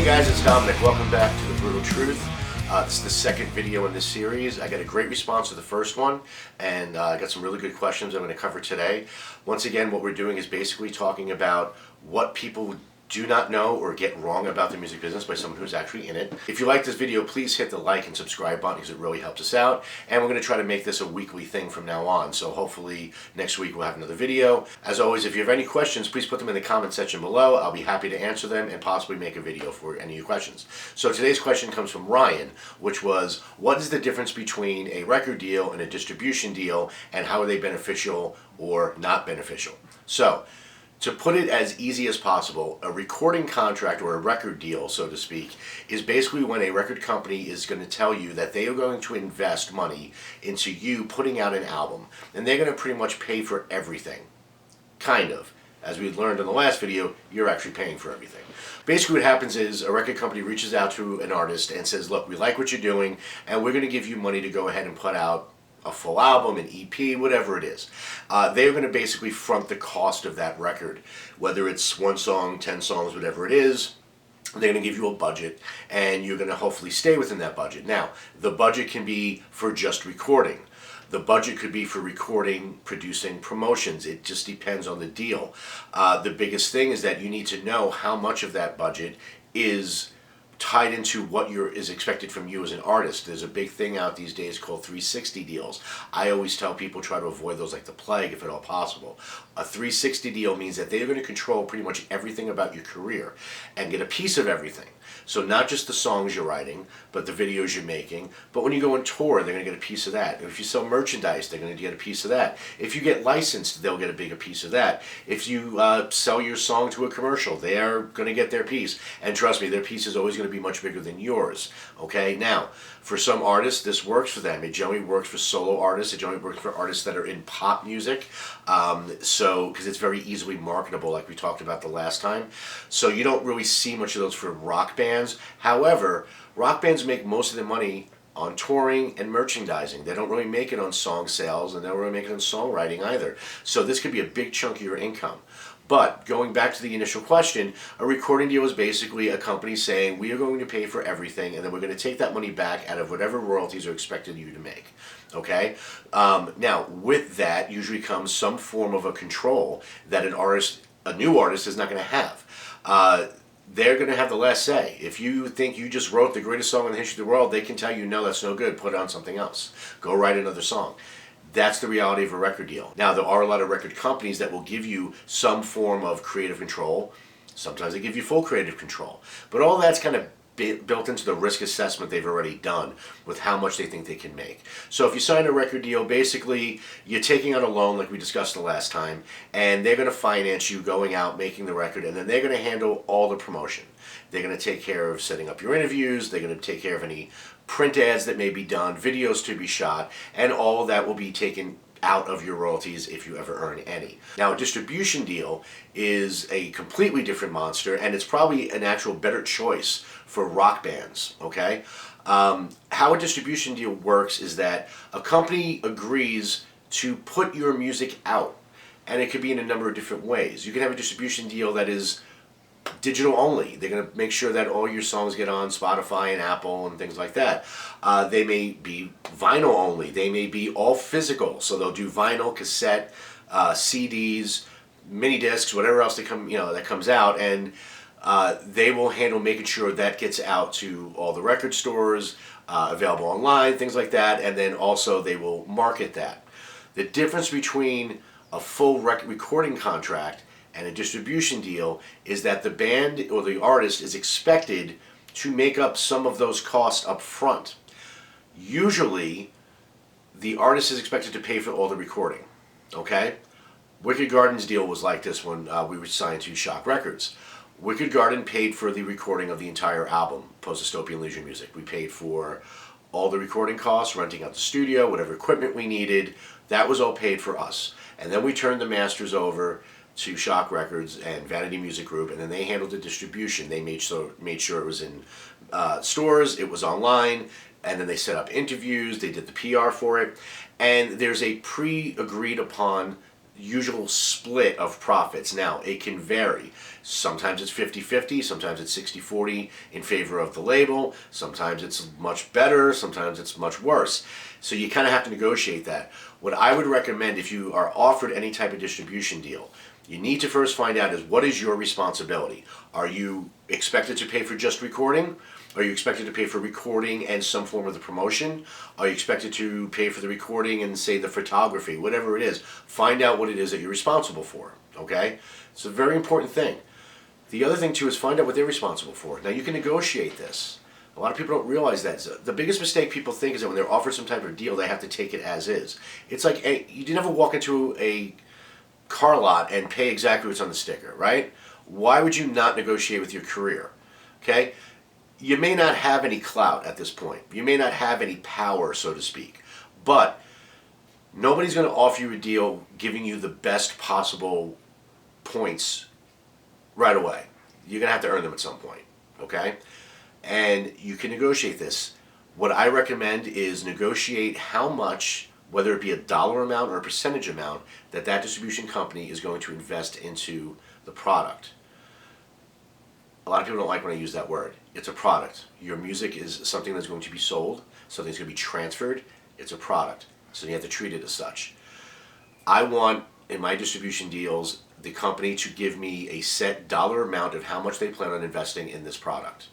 guys, it's Dominic. Welcome back to The Brutal Truth. This is the second video in this series. I got a great response to the first one, and I got some really good questions I'm going to cover today. Once again, what we're doing is basically talking about what people do not know or get wrong about the music business by someone who's actually in it. If you like this video, please hit the like and subscribe button because it really helps us out. And we're going to try to make this a weekly thing from now on. So hopefully next week we'll have another video. As always, if you have any questions, please put them in the comment section below. I'll be happy to answer them and possibly make a video for any of your questions. So today's question comes from Ryan, which was, what is the difference between a record deal and a distribution deal, and how are they beneficial or not beneficial? So, to put it as easy as possible, a recording contract or a record deal, so to speak, is basically when a record company is going to tell you that they are going to invest money into you putting out an album, and they're going to pretty much pay for everything. Kind of. As we learned in the last video, you're actually paying for everything. Basically what happens is a record company reaches out to an artist and says, look, we like what you're doing, and we're going to give you money to go ahead and put out a full album, an EP, whatever it is. They're going to basically front the cost of that record, whether it's 1 song, 10 songs, whatever it is. They're going to give you a budget, and you're going to hopefully stay within that budget. Now, the budget can be for just recording. The budget could be for recording, producing, promotions. It just depends on the deal. The biggest thing is that you need to know how much of that budget is tied into what is expected from you as an artist. There's a big thing out these days called 360 deals. I always tell people try to avoid those like the plague if at all possible. A 360 deal means that they're going to control pretty much everything about your career and get a piece of everything. So not just the songs you're writing, but the videos you're making. But when you go on tour, they're going to get a piece of that. If you sell merchandise, they're going to get a piece of that. If you get licensed, they'll get a bigger piece of that. If you sell your song to a commercial, they are going to get their piece. And trust me, their piece is always going to be much bigger than yours. Okay? Now, for some artists, this works for them. It generally works for solo artists. It generally works for artists that are in pop music. Because it's very easily marketable, like we talked about the last time. So you don't really see much of those for rock bands. However, rock bands make most of their money on touring and merchandising. They don't really make it on song sales, and they don't really make it on songwriting either. So this could be a big chunk of your income. But going back to the initial question, a recording deal is basically a company saying, we are going to pay for everything, and then we're going to take that money back out of whatever royalties are expected you to make. Okay? Now, with that usually comes some form of a control that a new artist is not going to have. They're going to have the last say. If you think you just wrote the greatest song in the history of the world, they can tell you, no, that's no good, put on something else. Go write another song. That's the reality of a record deal. Now, there are a lot of record companies that will give you some form of creative control. Sometimes they give you full creative control. But all that's kind of built into the risk assessment they've already done with how much they think they can make. So if you sign a record deal, basically you're taking out a loan like we discussed the last time, and they're going to finance you going out, making the record, and then they're going to handle all the promotion. They're going to take care of setting up your interviews, they're going to take care of any print ads that may be done, videos to be shot, and all of that will be taken out of your royalties if you ever earn any. Now, a distribution deal is a completely different monster, and it's probably an actual better choice for rock bands, okay? How a distribution deal works is that a company agrees to put your music out, and it could be in a number of different ways. You can have a distribution deal that is digital only. They're going to make sure that all your songs get on Spotify and Apple and things like that. They may be vinyl only. They may be all physical. So they'll do vinyl, cassette, CDs, mini discs, whatever else that comes out, and they will handle making sure that gets out to all the record stores, available online, things like that, and then also they will market that. The difference between a full recording contract and a distribution deal is that the band or the artist is expected to make up some of those costs up front. Usually, the artist is expected to pay for all the recording, okay? Wicked Garden's deal was like this when we were signed to Shock Records. Wicked Garden paid for the recording of the entire album, Post-Dystopian Leisure Music. We paid for all the recording costs, renting out the studio, whatever equipment we needed. That was all paid for us. And then we turned the masters over to Shock Records and Vanity Music Group, and then they handled the distribution. They made sure it was in stores, it was online, and then they set up interviews, they did the PR for it, and there's a pre-agreed upon usual split of profits. Now, it can vary. Sometimes it's 50-50, sometimes it's 60-40 in favor of the label, sometimes it's much better, sometimes it's much worse. So you kind of have to negotiate that. What I would recommend if you are offered any type of distribution deal, you need to first find out is what is your responsibility. Are you expected to pay for just recording? Are you expected to pay for recording and some form of the promotion? Are you expected to pay for the recording and, say, the photography? Whatever it is, find out what it is that you're responsible for, okay? It's a very important thing. The other thing, too, is find out what they're responsible for. Now, you can negotiate this. A lot of people don't realize that. The biggest mistake people think is that when they're offered some type of deal, they have to take it as is. It's like, you never walk into a car lot and pay exactly what's on the sticker, right? Why would you not negotiate with your career, okay? You may not have any clout at this point. You may not have any power, so to speak. But nobody's going to offer you a deal giving you the best possible points right away. You're going to have to earn them at some point, okay? And you can negotiate this. What I recommend is negotiate how much, whether it be a dollar amount or a percentage amount, that distribution company is going to invest into the product. A lot of people don't like when I use that word. It's a product. Your music is something that's going to be sold, something that's going to be transferred. It's a product, so you have to treat it as such. I want, in my distribution deals, the company to give me a set dollar amount of how much they plan on investing in this product,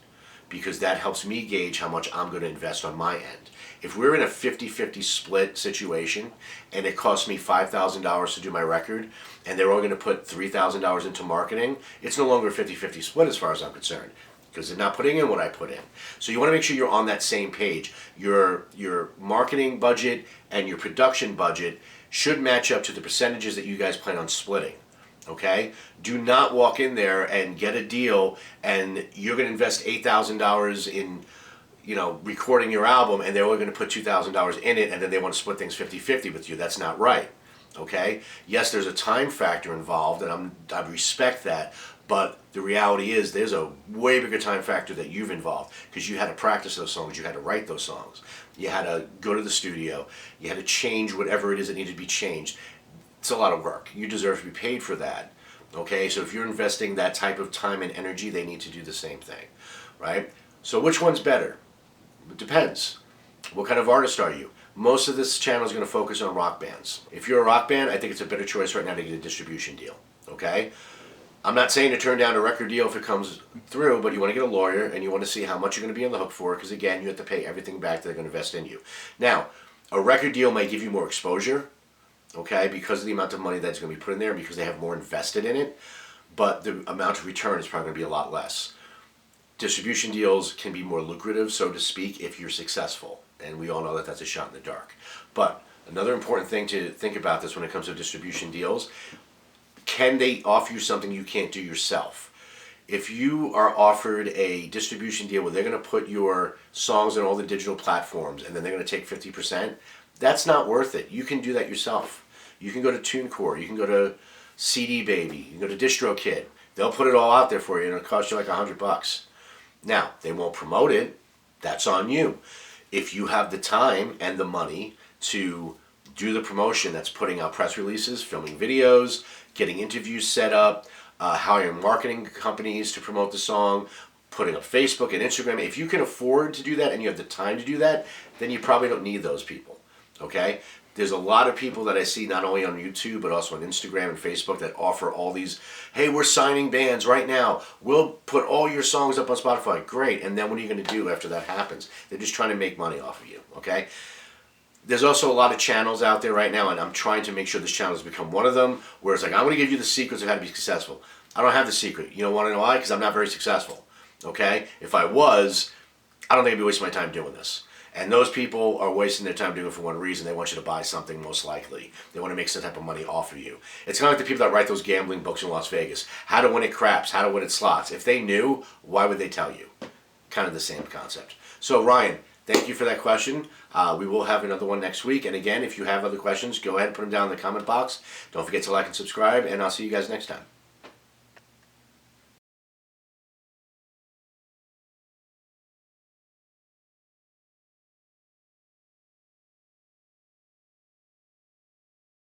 because that helps me gauge how much I'm going to invest on my end. If we're in a 50-50 split situation and it costs me $5,000 to do my record and they're all going to put $3,000 into marketing, it's no longer a 50-50 split as far as I'm concerned, because they're not putting in what I put in. So you want to make sure you're on that same page. Your marketing budget and your production budget should match up to the percentages that you guys plan on splitting. Okay? Do not walk in there and get a deal and you're going to invest $8,000 in, recording your album, and they're only going to put $2,000 in it, and then they want to split things 50-50 with you. That's not right. Okay? Yes, there's a time factor involved, and I respect that, but the reality is there's a way bigger time factor that you've involved, because you had to practice those songs, you had to write those songs, you had to go to the studio, you had to change whatever it is that needed to be changed. It's a lot of work. You deserve to be paid for that. Okay? So if you're investing that type of time and energy, they need to do the same thing. Right? So which one's better? It depends. What kind of artist are you? Most of this channel is going to focus on rock bands. If you're a rock band, I think it's a better choice right now to get a distribution deal. Okay? I'm not saying to turn down a record deal if it comes through, but you want to get a lawyer and you want to see how much you're going to be on the hook for, because again, you have to pay everything back that they're going to invest in you. Now, a record deal might give you more exposure, okay, because of the amount of money that's going to be put in there, because they have more invested in it, but the amount of return is probably going to be a lot less. Distribution deals can be more lucrative, so to speak, if you're successful, and we all know that that's a shot in the dark. But another important thing to think about this when it comes to distribution deals, can they offer you something you can't do yourself? If you are offered a distribution deal where they're going to put your songs on all the digital platforms and then they're going to take 50%, that's not worth it. You can do that yourself. You can go to TuneCore, you can go to CD Baby, you can go to DistroKid. They'll put it all out there for you and it'll cost you like $100. Now, they won't promote it. That's on you. If you have the time and the money to do the promotion, that's putting out press releases, filming videos, getting interviews set up, hiring marketing companies to promote the song, putting up Facebook and Instagram. If you can afford to do that and you have the time to do that, then you probably don't need those people. Okay? There's a lot of people that I see not only on YouTube but also on Instagram and Facebook that offer all these, hey, we're signing bands right now. We'll put all your songs up on Spotify. Great. And then what are you going to do after that happens? They're just trying to make money off of you. Okay? There's also a lot of channels out there right now, and I'm trying to make sure this channel has become one of them, where it's like, I'm going to give you the secrets of how to be successful. I don't have the secret. You don't want to know why? Because I'm not very successful. Okay? If I was, I don't think I'd be wasting my time doing this. And those people are wasting their time doing it for one reason. They want you to buy something, most likely. They want to make some type of money off of you. It's kind of like the people that write those gambling books in Las Vegas. How to win at craps, how to win at slots. If they knew, why would they tell you? Kind of the same concept. So Ryan, thank you for that question. We will have another one next week. And again, if you have other questions, go ahead and put them down in the comment box. Don't forget to like and subscribe, and I'll see you guys next time.